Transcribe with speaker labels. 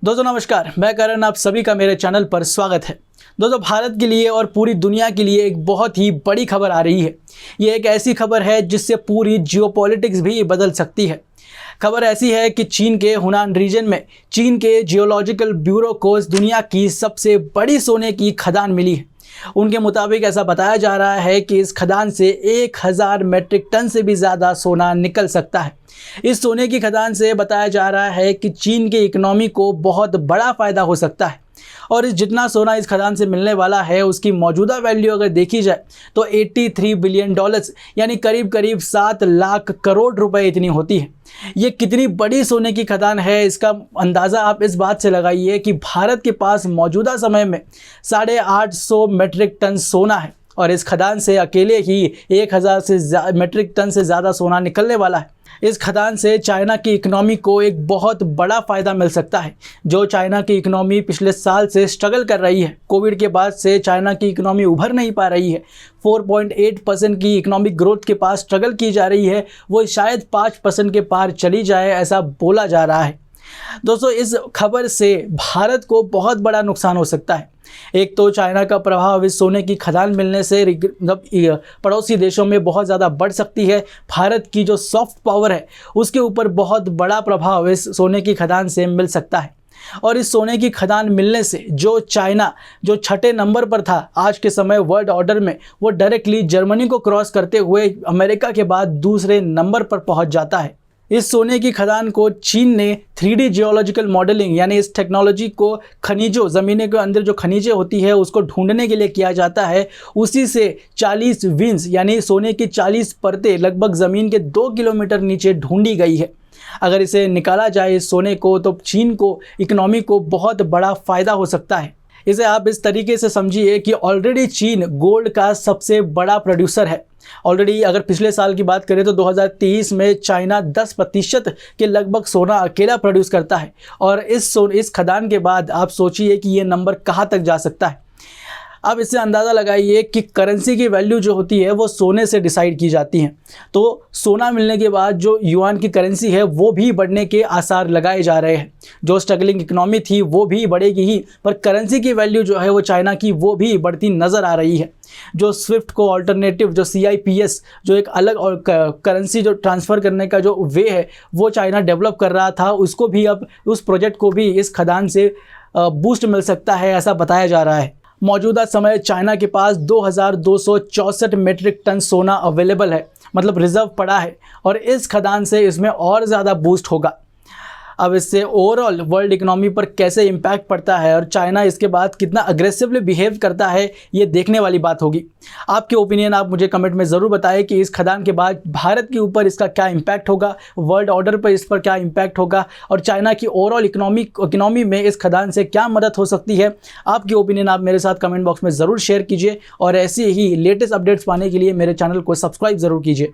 Speaker 1: दोस्तों नमस्कार, मैं करण, आप सभी का मेरे चैनल पर स्वागत है। दोस्तों भारत के लिए और पूरी दुनिया के लिए एक बहुत ही बड़ी खबर आ रही है। ये एक ऐसी खबर है जिससे पूरी जियोपॉलिटिक्स भी बदल सकती है। खबर ऐसी है कि चीन के हुनान रीजन में चीन के जियोलॉजिकल ब्यूरो को इस दुनिया की सबसे बड़ी सोने की खदान मिली है। उनके मुताबिक ऐसा बताया जा रहा है कि इस खदान से 1000 मीट्रिक टन से भी ज़्यादा सोना निकल सकता है। इस सोने की खदान से बताया जा रहा है कि चीन के इकोनॉमी को बहुत बड़ा फ़ायदा हो सकता है और इस जितना सोना इस खदान से मिलने वाला है उसकी मौजूदा वैल्यू अगर देखी जाए तो 83 बिलियन डॉलर्स यानी करीब करीब 7 लाख करोड़ रुपए इतनी होती है। ये कितनी बड़ी सोने की खदान है इसका अंदाज़ा आप इस बात से लगाइए कि भारत के पास मौजूदा समय में 850 मीट्रिक टन सोना है और इस खदान से अकेले ही 1000 से मीट्रिक टन से ज़्यादा सोना निकलने वाला है। इस खदान से चाइना की इकनॉमी को एक बहुत बड़ा फ़ायदा मिल सकता है। जो चाइना की इकनॉमी पिछले साल से स्ट्रगल कर रही है, कोविड के बाद से चाइना की इकनॉमी उभर नहीं पा रही है, 4.8% की इकनॉमिक ग्रोथ के पास स्ट्रगल की जा रही है, वो शायद 5% के पार चली जाए ऐसा बोला जा रहा है। दोस्तों इस खबर से भारत को बहुत बड़ा नुकसान हो सकता है। एक तो चाइना का प्रभाव इस सोने की खदान मिलने से पड़ोसी देशों में बहुत ज़्यादा बढ़ सकती है। भारत की जो सॉफ्ट पावर है उसके ऊपर बहुत बड़ा प्रभाव इस सोने की खदान से मिल सकता है। और इस सोने की खदान मिलने से जो चाइना जो छठे नंबर पर था आज के समय वर्ल्ड ऑर्डर में, वो डायरेक्टली जर्मनी को क्रॉस करते हुए अमेरिका के बाद दूसरे नंबर पर पहुंच जाता है। इस सोने की खदान को चीन ने 3D जियोलॉजिकल मॉडलिंग यानी इस टेक्नोलॉजी को खनिजों, ज़मीन के अंदर जो खनिजें होती है उसको ढूंढने के लिए किया जाता है। उसी से 40 विंस यानी सोने की 40 परतें लगभग ज़मीन के 2 किलोमीटर नीचे ढूंढी गई है। अगर इसे निकाला जाए इस सोने को तो चीन को इकनॉमी को बहुत बड़ा फ़ायदा हो सकता है। इसे आप इस तरीके से समझिए कि ऑलरेडी चीन गोल्ड का सबसे बड़ा प्रोड्यूसर है। ऑलरेडी अगर पिछले साल की बात करें तो 2023 में चाइना 10% के लगभग सोना अकेला प्रोड्यूस करता है और इस खदान के बाद आप सोचिए कि ये नंबर कहाँ तक जा सकता है। अब इससे अंदाज़ा लगाइए कि करेंसी की वैल्यू जो होती है वो सोने से डिसाइड की जाती है। तो सोना मिलने के बाद जो युआन की करेंसी है वो भी बढ़ने के आसार लगाए जा रहे हैं। जो स्ट्रगलिंग इकनॉमी थी वो भी बढ़ेगी ही, पर करेंसी की वैल्यू जो है वो चाइना की वो भी बढ़ती नज़र आ रही है। जो स्विफ्ट को ऑल्टरनेटिव जो CIPS जो एक अलग और करेंसी जो ट्रांसफ़र करने का जो वे है वो चाइना डेवलप कर रहा था, उसको भी अब उस प्रोजेक्ट को भी इस खदान से बूस्ट मिल सकता है ऐसा बताया जा रहा है। मौजूदा समय चाइना के पास 2264 मीट्रिक टन सोना अवेलेबल है, मतलब रिजर्व पड़ा है और इस खदान से इसमें और ज़्यादा बूस्ट होगा। अब इससे ओवरऑल वर्ल्ड इकोनॉमी पर कैसे इम्पैक्ट पड़ता है और चाइना इसके बाद कितना अग्रेसिवली बिहेव करता है ये देखने वाली बात होगी। आपके ओपिनियन आप मुझे कमेंट में ज़रूर बताएं कि इस खदान के बाद भारत के ऊपर इसका क्या इम्पैक्ट होगा, वर्ल्ड ऑर्डर पर इस पर क्या इम्पैक्ट होगा और चाइना की ओवरऑल इकोनॉमी में इस खदान से क्या मदद हो सकती है। आपके ओपिनियन आप मेरे साथ कमेंट बॉक्स में ज़रूर शेयर कीजिए और ऐसे ही लेटेस्ट अपडेट्स पाने के लिए मेरे चैनल को सब्सक्राइब ज़रूर कीजिए।